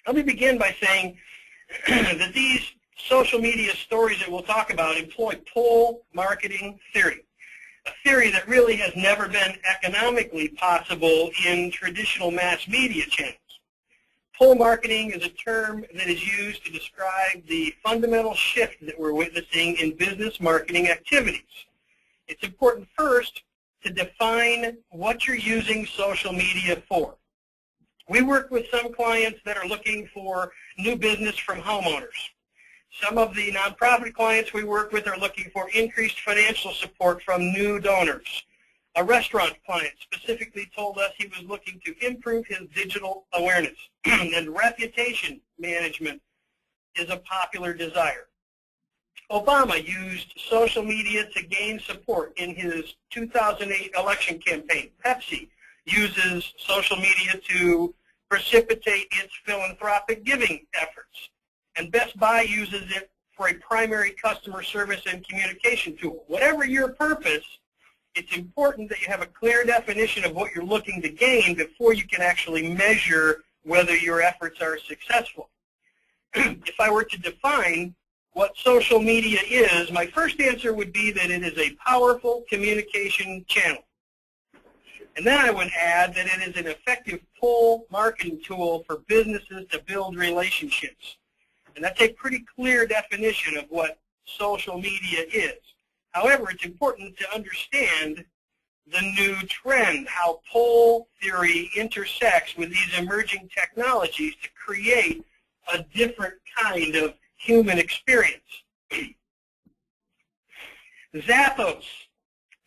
Let me begin by saying that these social media stories that we'll talk about employ pull marketing theory, a theory that really has never been economically possible in traditional mass media channels. Pull marketing is a term that is used to describe the fundamental shift that we're witnessing in business marketing activities. It's important first to define what you're using social media for. We work with some clients that are looking for new business from homeowners. Some of the nonprofit clients we work with are looking for increased financial support from new donors. A restaurant client specifically told us he was looking to improve his digital awareness, and reputation management is a popular desire. Obama used social media to gain support in his 2008 election campaign. Pepsi uses social media to precipitate its philanthropic giving efforts. And Best Buy uses it for a primary customer service and communication tool. Whatever your purpose, it's important that you have a clear definition of what you're looking to gain before you can actually measure whether your efforts are successful. If I were to define what social media is, my first answer would be that it is a powerful communication channel. And then I would add that it is an effective pull marketing tool for businesses to build relationships. And that's a pretty clear definition of what social media is. However, it's important to understand the new trend, how pull theory intersects with these emerging technologies to create a different kind of human experience. Zappos,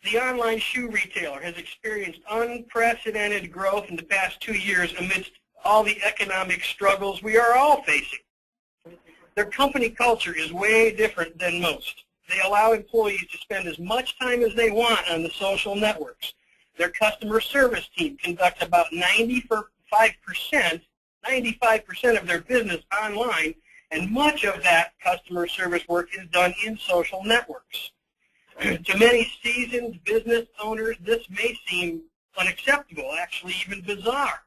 the online shoe retailer, has experienced unprecedented growth in the past 2 years amidst all the economic struggles we are all facing. Their company culture is way different than most. They allow employees to spend as much time as they want on the social networks. Their customer service team conducts about 95% of their business online, and much of that customer service work is done in social networks. To many seasoned business owners, this may seem unacceptable, actually even bizarre.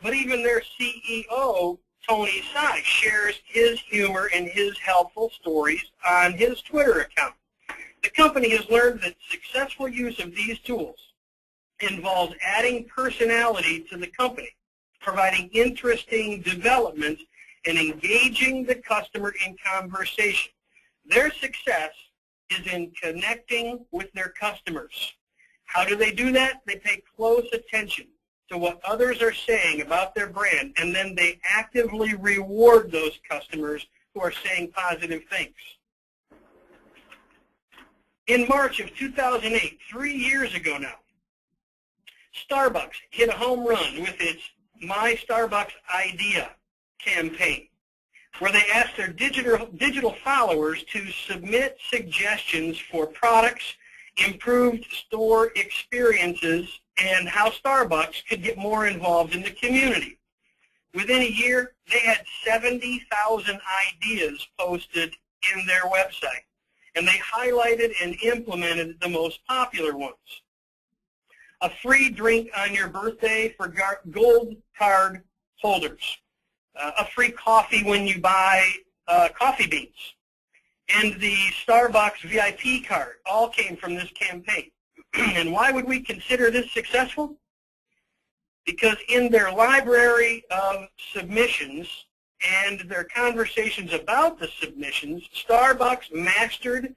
But even their CEO, Tony Tsai, shares his humor and his helpful stories on his Twitter account. The company has learned that successful use of these tools involves adding personality to the company, providing interesting developments, and engaging the customer in conversation. Their success is in connecting with their customers. How do they do that? They pay close attention to what others are saying about their brand, and then they actively reward those customers who are saying positive things. In March of 2008, 3 years ago now, Starbucks hit a home run with its My Starbucks Idea campaign, where they asked their digital followers to submit suggestions for products, improved store experiences, and how Starbucks could get more involved in the community. Within a year, they had 70,000 ideas posted in their website, and they highlighted and implemented the most popular ones. A free drink on your birthday for gold card holders, a free coffee when you buy coffee beans, and the Starbucks VIP card all came from this campaign. And why would we consider this successful? Because in their library of submissions and their conversations about the submissions, Starbucks mastered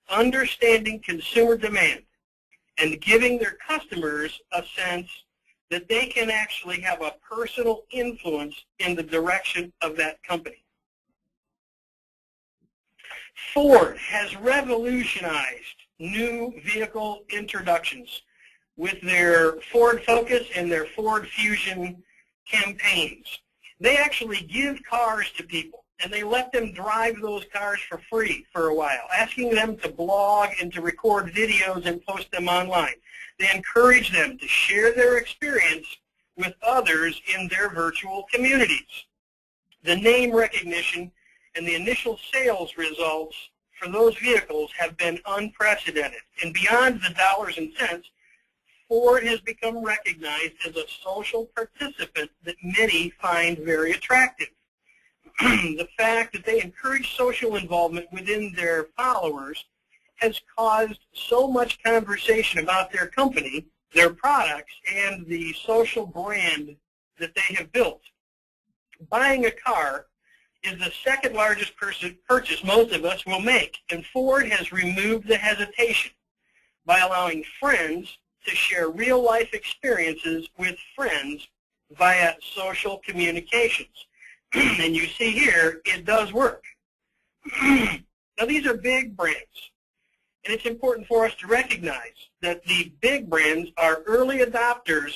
understanding consumer demand and giving their customers a sense that they can actually have a personal influence in the direction of that company. Ford has revolutionized new vehicle introductions with their Ford Focus and their Ford Fusion campaigns. They actually give cars to people, and they let them drive those cars for free for a while, asking them to blog and to record videos and post them online. They encourage them to share their experience with others in their virtual communities. The name recognition and the initial sales results for those vehicles have been unprecedented. And beyond the dollars and cents, Ford has become recognized as a social participant that many find very attractive. The fact that they encourage social involvement within their followers has caused so much conversation about their company, their products, and the social brand that they have built. Buying a car is the second largest purchase most of us will make, and Ford has removed the hesitation by allowing friends to share real-life experiences with friends via social communications. And you see here, it does work. Now, these are big brands, and it's important for us to recognize that the big brands are early adopters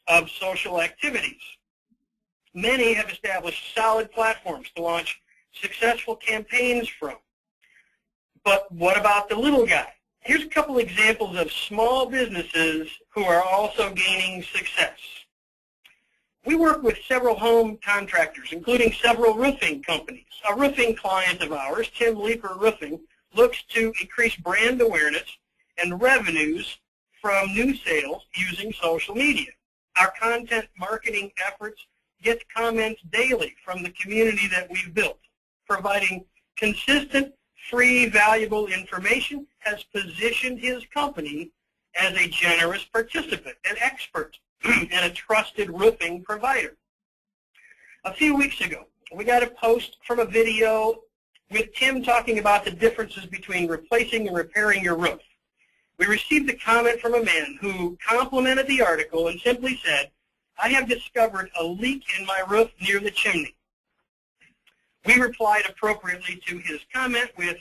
of social activities. Many have established solid platforms to launch successful campaigns from. But what about the little guy? Here's a couple examples of small businesses who are also gaining success. We work with several home contractors, including several roofing companies. A roofing client of ours, Tim Leeper Roofing, looks to increase brand awareness and revenues from new sales using social media. Our content marketing efforts get comments daily from the community that we've built. Providing consistent, free, valuable information has positioned his company as a generous participant, an expert, and a trusted roofing provider. A few weeks ago, we got a post from a video with Tim talking about the differences between replacing and repairing your roof. We received a comment from a man who complimented the article and simply said, "I have discovered a leak in my roof near the chimney." We replied appropriately to his comment with,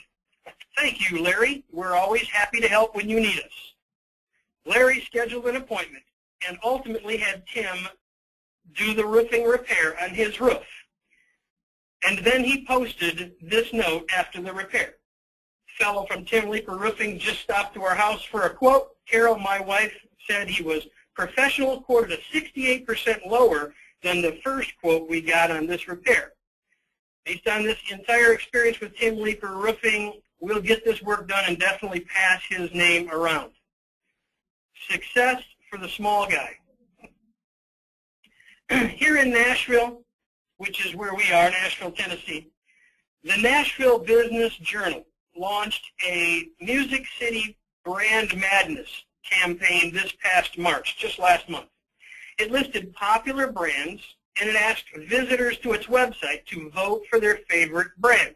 "Thank you, Larry. We're always happy to help when you need us." Larry scheduled an appointment and ultimately had Tim do the roofing repair on his roof. And then he posted this note after the repair. Fellow from Tim Leeper Roofing just stopped to our house for a quote. Carol, my wife, said he was professional, quoted a 68% lower than the first quote we got on this repair. Based on this entire experience with Tim Leeper Roofing, we'll get this work done and definitely pass his name around. Success for the small guy. Here in Nashville, which is where we are, Nashville, Tennessee, the Nashville Business Journal launched a Music City Brand Madness campaign this past March, just last month. It listed popular brands, and it asked visitors to its website to vote for their favorite brand.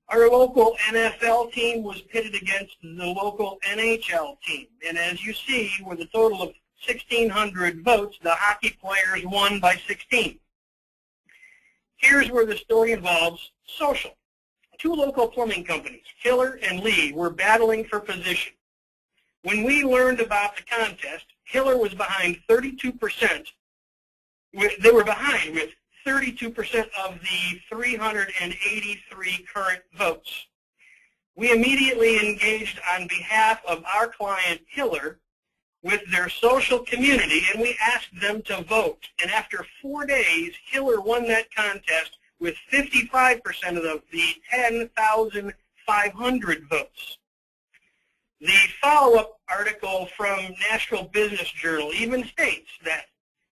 Our local NFL team was pitted against the local NHL team, and as you see, with a total of 1,600 votes, the hockey players won by 16. Here's where the story involves social. Two local plumbing companies, Hiller and Lee, were battling for position. When we learned about the contest, Hiller was behind 32%. They were behind with 32% of the 383 current votes. We immediately engaged on behalf of our client, Hiller, with their social community, and we asked them to vote. And after 4 days, Hiller won that contest with 55% of the 10,500 votes. The follow-up article from Nashville Business Journal even states that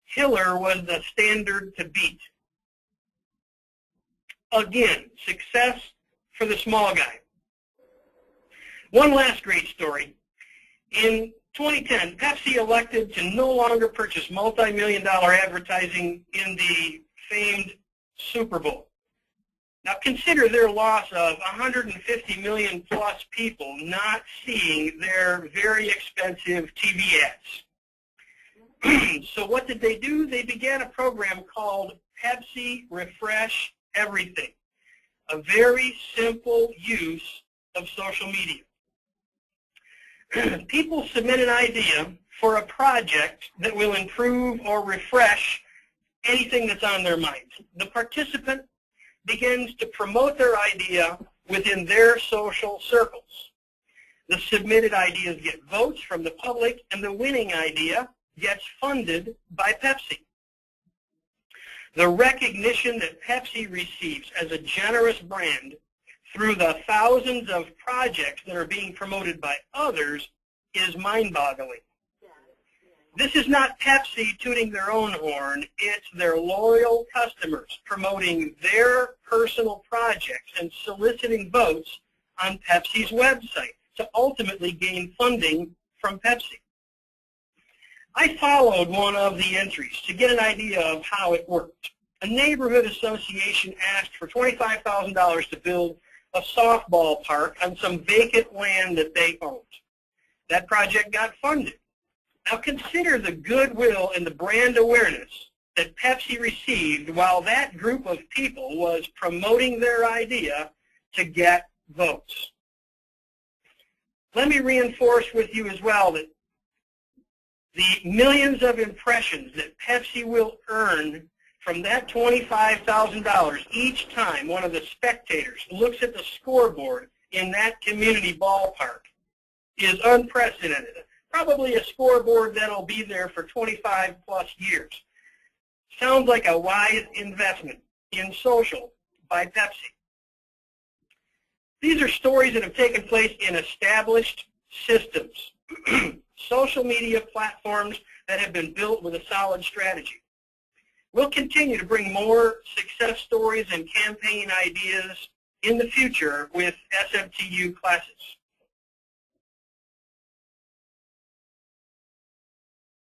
Hiller was the standard to beat. Again, success for the small guy. One last great story. In 2010, Pepsi elected to no longer purchase multi-million-dollar advertising in the famed Super Bowl. Now consider their loss of 150 million plus people not seeing their very expensive TV ads. So what did they do? They began a program called Pepsi Refresh Everything, a very simple use of social media. People submit an idea for a project that will improve or refresh anything that's on their mind. The participant begins to promote their idea within their social circles. The submitted ideas get votes from the public, and the winning idea gets funded by Pepsi. The recognition that Pepsi receives as a generous brand through the thousands of projects that are being promoted by others is mind-boggling. This is not Pepsi tooting their own horn. It's their loyal customers promoting their personal projects and soliciting votes on Pepsi's website to ultimately gain funding from Pepsi. I followed one of the entries to get an idea of how it worked. A neighborhood association asked for $25,000 to build a softball park on some vacant land that they owned. That project got funded. Now consider the goodwill and the brand awareness that Pepsi received while that group of people was promoting their idea to get votes. Let me reinforce with you as well that the millions of impressions that Pepsi will earn from that $25,000 each time one of the spectators looks at the scoreboard in that community ballpark is unprecedented. Probably a scoreboard that'll be there for 25 plus years. Sounds like a wise investment in social by Pepsi. These are stories that have taken place in established systems, social media platforms that have been built with a solid strategy. We'll continue to bring more success stories and campaign ideas in the future with SMTU classes.